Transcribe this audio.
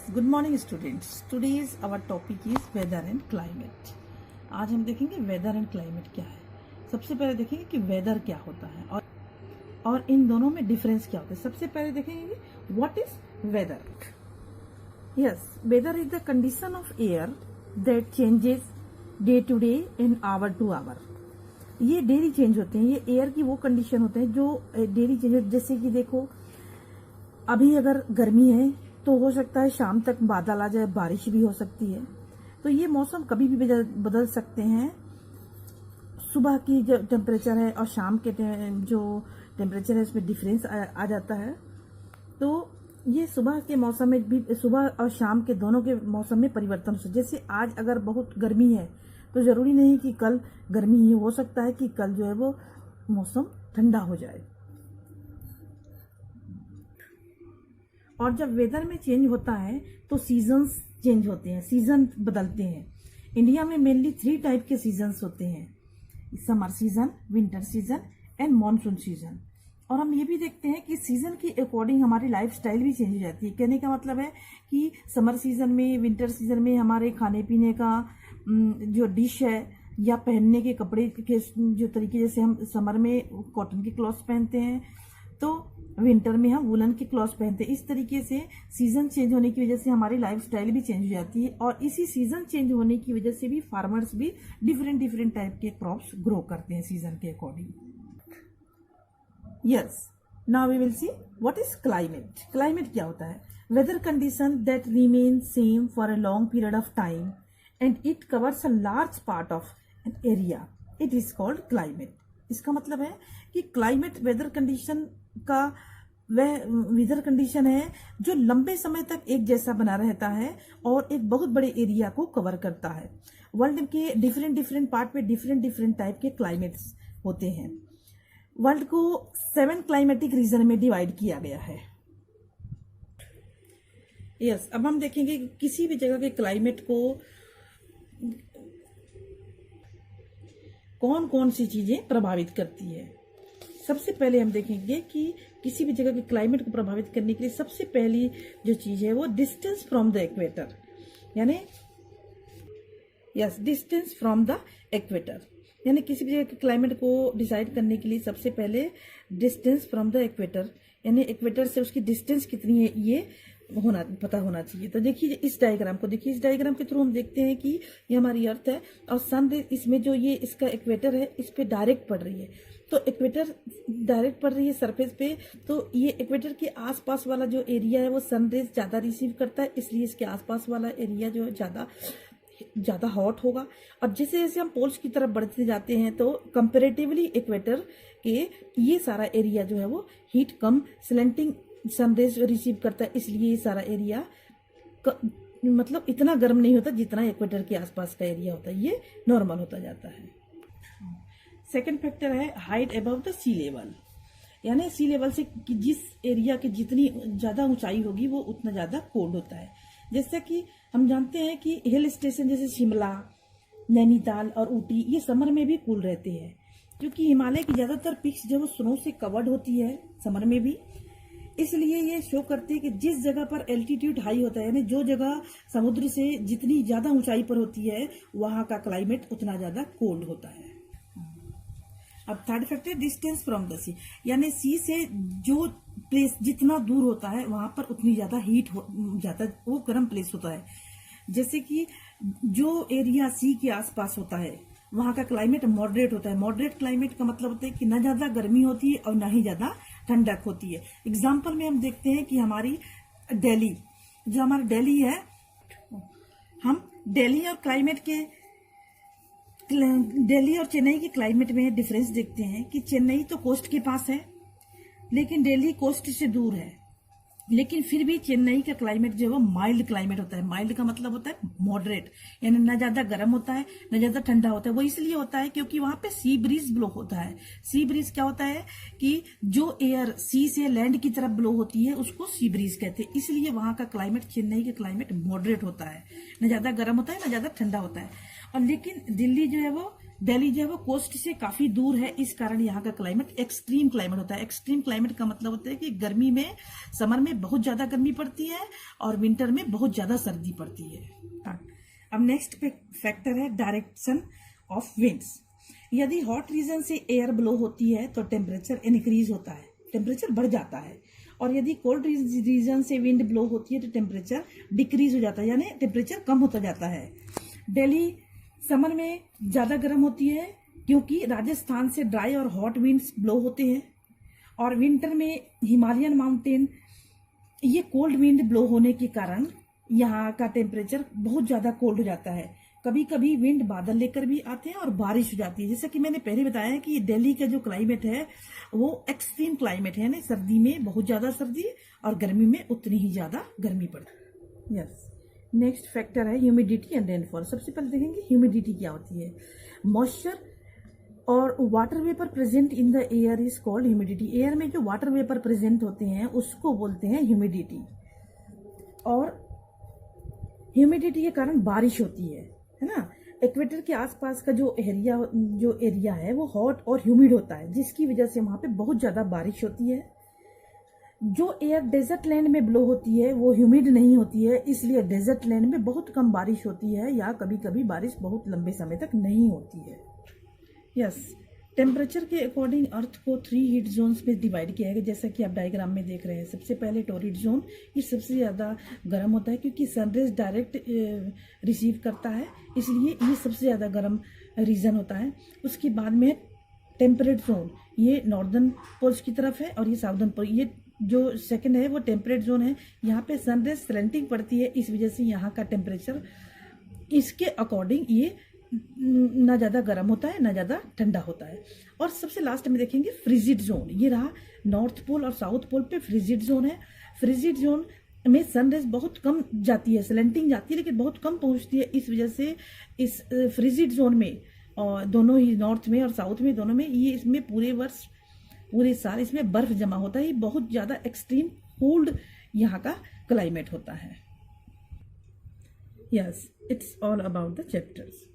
Good morning students. Today's our topic is weather and climate. आज हम देखेंगे weather and climate क्या है। सबसे पहले देखेंगे कि वेदर क्या होता है और इन दोनों में डिफरेंस क्या होता है। सबसे पहले देखेंगे what is weather. Yes, weather is the condition of air that changes day to day and hour to hour. ये डेली चेंज होते हैं। ये एयर की वो कंडीशन होते हैं जो डेली चेंज होते हैं। जैसे कि देखो, अभी अगर गर्मी है तो हो सकता है शाम तक बादल आ जाए, बारिश भी हो सकती है। तो ये मौसम कभी भी बदल सकते हैं। सुबह की जो टेम्परेचर है और शाम के जो टेम्परेचर है उसमें डिफरेंस आ जाता है। तो ये सुबह के मौसम में भी, सुबह और शाम के दोनों के मौसम में परिवर्तन हो सकता है। जैसे आज अगर बहुत गर्मी है तो जरूरी नहीं कि कल गर्मी ही हो सकता है कि कल जो है वो मौसम ठंडा हो जाए। और जब वेदर में चेंज होता है तो सीजन्स चेंज होते हैं, सीजन बदलते हैं। इंडिया में मेनली 3 टाइप के सीजन्स होते हैं, summer season, winter season and monsoon season. और हम ये भी देखते हैं कि सीजन के अकॉर्डिंग हमारी लाइफ स्टाइल भी चेंज हो जाती है। कहने का मतलब है कि समर सीजन में, विंटर सीजन में हमारे खाने पीने का जो डिश है या पहनने के कपड़े के जो तरीके, जैसे हम समर में कॉटन के क्लॉथ्स पहनते हैं तो विंटर में हम वुलन के क्लॉथ्स पहनते हैं। इस तरीके से सीजन चेंज होने की वजह से हमारी लाइफ स्टाइल भी चेंज हो जाती है। और इसी सीजन चेंज होने की वजह से भी फार्मर्स भी डिफरेंट टाइप के क्रॉप्स ग्रो करते हैं सीजन के according. Yes, now we will see what is climate. Climate क्या होता है? Weather condition that remain same for a long period of time and it covers a large part of an area, it is called climate. इसका मतलब है कि climate weather condition का वह weather condition है जो लंबे समय तक एक जैसा बना रहता है और एक बहुत बड़े एरिया को कवर करता है। वर्ल्ड के डिफरेंट पार्ट में डिफरेंट टाइप के क्लाइमेट्स होते हैं। वर्ल्ड को 7 क्लाइमेटिक रीजन में डिवाइड किया गया है। यस, अब हम देखेंगे कि किसी भी जगह के क्लाइमेट को कौन कौन सी चीजें प्रभावित करती है। सबसे पहले हम देखेंगे कि किसी भी जगह के क्लाइमेट को प्रभावित करने के लिए सबसे पहली जो चीज है वो डिस्टेंस फ्रॉम द इक्वेटर, यानी डिस्टेंस फ्रॉम द इक्वेटर। यानी किसी भी जगह के क्लाइमेट को डिसाइड करने के लिए सबसे पहले डिस्टेंस फ्रॉम द इक्वेटर, यानी इक्वेटर से उसकी डिस्टेंस कितनी है ये पता होना चाहिए। तो देखिए इस डायग्राम को, देखिए इस डायग्राम के थ्रू हम देखते हैं कि ये हमारी अर्थ है और सन इसमें जो ये इसका इक्वेटर है इस पे डायरेक्ट पड़ रही है। तो इक्वेटर डायरेक्ट पड़ रही है सरफेस पे, तो ये इक्वेटर के आसपास वाला जो एरिया है वो सन रेज ज्यादा रिसीव करता है, इसलिए इसके आसपास वाला एरिया जो है ज्यादा हॉट होगा। और जैसे जैसे हम पोल्स की तरफ बढ़ते जाते हैं तो कंपेरेटिवली इक्वेटर के ये सारा एरिया जो है वो हीट कम स्लैंटिंग सनरेज रिसीव करता है, इसलिए ये सारा एरिया मतलब इतना गर्म नहीं होता जितना इक्वेटर के आसपास का एरिया होता है, ये नॉर्मल होता जाता है। सेकंड फैक्टर है height above the sea level, यानी सी लेवल से जिस एरिया की जितनी ज्यादा ऊंचाई होगी वो उतना ज्यादा कोल्ड होता है। जैसे कि हम जानते हैं कि हिल स्टेशन जैसे शिमला, नैनीताल और ऊटी ये समर में भी कूल रहते हैं, क्योंकि हिमालय की ज्यादातर पिक्स जो वो स्नो से कवर्ड होती है समर में भी। इसलिए ये शो करते हैं कि जिस जगह पर एल्टीट्यूड हाई होता है, यानी जो जगह समुद्र से जितनी ज्यादा ऊंचाई पर होती है वहां का क्लाइमेट उतना ज्यादा कोल्ड होता है। अब third factor distance from the sea, यानी सी से जो प्लेस जितना दूर होता है वहां पर उतनी ज्यादा हीट हो जाता है, वो गर्म प्लेस होता है। जैसे कि जो एरिया सी के आसपास होता है वहां का क्लाइमेट मॉडरेट होता है। मॉडरेट क्लाइमेट का मतलब होता है कि ना ज्यादा गर्मी होती है और ना ही ज्यादा ठंडक होती है। एग्जाम्पल में हम देखते हैं कि हमारी दिल्ली, जो हमारा दिल्ली है, हम दिल्ली और चेन्नई के क्लाइमेट में डिफरेंस देखते हैं कि चेन्नई तो कोस्ट के पास है लेकिन दिल्ली कोस्ट से दूर है, लेकिन फिर भी चेन्नई का क्लाइमेट जो है वो माइल्ड क्लाइमेट होता है। माइल्ड का मतलब होता है मॉडरेट, यानी ना ज्यादा गर्म होता है ना ज्यादा ठंडा होता है। वो इसलिए होता है क्योंकि वहां पे सी ब्रीज ब्लो होता है। सी ब्रीज क्या होता है कि जो एयर सी से लैंड की तरफ ब्लो होती है उसको सी ब्रीज कहते हैं। इसलिए वहां का क्लाइमेट, चेन्नई का क्लाइमेट मॉडरेट होता है, ना ज्यादा गर्म होता है ना ज्यादा ठंडा होता है। और लेकिन दिल्ली जो है वो दिल्ली जो है वो कोस्ट से काफी दूर है, इस कारण यहाँ का क्लाइमेट एक्सट्रीम क्लाइमेट होता है। एक्सट्रीम क्लाइमेट का मतलब होता है कि गर्मी में, समर में बहुत ज्यादा गर्मी पड़ती है और विंटर में बहुत ज्यादा सर्दी पड़ती है। अब नेक्स्ट फैक्टर है डायरेक्शन ऑफ विंड्स। यदि हॉट रीजन से एयर ब्लो होती है तो टेम्परेचर इंक्रीज होता है, टेम्परेचर बढ़ जाता है, और यदि कोल्ड रीजन से विंड ब्लो होती है तो टेम्परेचर डिक्रीज हो जाता है, यानी टेम्परेचर कम होता जाता है। दिल्ली समर में ज्यादा गर्म होती है क्योंकि राजस्थान से ड्राई और हॉट विंड्स ब्लो होते हैं, और विंटर में हिमालयन माउंटेन ये कोल्ड विंड ब्लो होने के कारण यहाँ का टेम्परेचर बहुत ज्यादा कोल्ड हो जाता है। कभी कभी विंड बादल लेकर भी आते हैं और बारिश हो जाती है। जैसा कि मैंने पहले बताया कि दिल्ली का जो क्लाइमेट है वो एक्सट्रीम क्लाइमेट है, यानी सर्दी में बहुत ज्यादा सर्दी और गर्मी में उतनी ही ज्यादा गर्मी पड़ती है। यस, नेक्स्ट फैक्टर है ह्यूमिडिटी एंड रेनफॉल। सबसे पहले देखेंगे ह्यूमिडिटी क्या होती है। मॉइस्चर और water vapour present in the air is called humidity. Air में जो वाटर वेपर प्रेजेंट होते हैं उसको बोलते हैं ह्यूमिडिटी, और ह्यूमिडिटी के कारण बारिश होती है ना। इक्वेटर के आसपास का जो एरिया है वो हॉट और ह्यूमिड होता है, जिसकी वजह से वहां पे बहुत ज्यादा बारिश होती है। जो एयर डेजर्ट लैंड में ब्लो होती है वो ह्यूमिड नहीं होती है, इसलिए डेजर्ट लैंड में बहुत कम बारिश होती है, या कभी कभी बारिश बहुत लंबे समय तक नहीं होती है। यस, टेम्परेचर के अकॉर्डिंग अर्थ को 3 हीट जोन्स में डिवाइड किया है, जैसा कि आप डायग्राम में देख रहे हैं। सबसे पहले टॉरिड जोन, ये सबसे ज़्यादा गर्म होता है क्योंकि सनरेज डायरेक्ट रिसीव करता है, इसलिए ये सबसे ज़्यादा गर्म रीजन होता है। उसके बाद में टेम्परेट जोन, ये नॉर्दर्न पोल्स की तरफ है, और ये साउदर्न पोल, ये जो सेकंड है वो टेम्परेट जोन है। यहाँ पे सनरेज स्लैंटिंग पड़ती है, इस वजह से यहाँ का टेम्परेचर इसके अकॉर्डिंग ये ना ज़्यादा गर्म होता है ना ज़्यादा ठंडा होता है। और सबसे लास्ट में देखेंगे फ्रिजिड जोन, ये रहा नॉर्थ पोल और साउथ पोल पे फ्रिजिड जोन है। फ्रिजिड जोन में सनरेज बहुत कम जाती है, स्लैंटिंग जाती है लेकिन बहुत कम पहुंचती है, इस वजह से इस फ्रिजिड जोन में, और दोनों ही नॉर्थ में और साउथ में दोनों में, ये इसमें पूरे साल इसमें बर्फ जमा होता है। ये बहुत ज़्यादा एक्सट्रीम कोल्ड यहाँ का क्लाइमेट होता है। Yes, it's all about the chapters.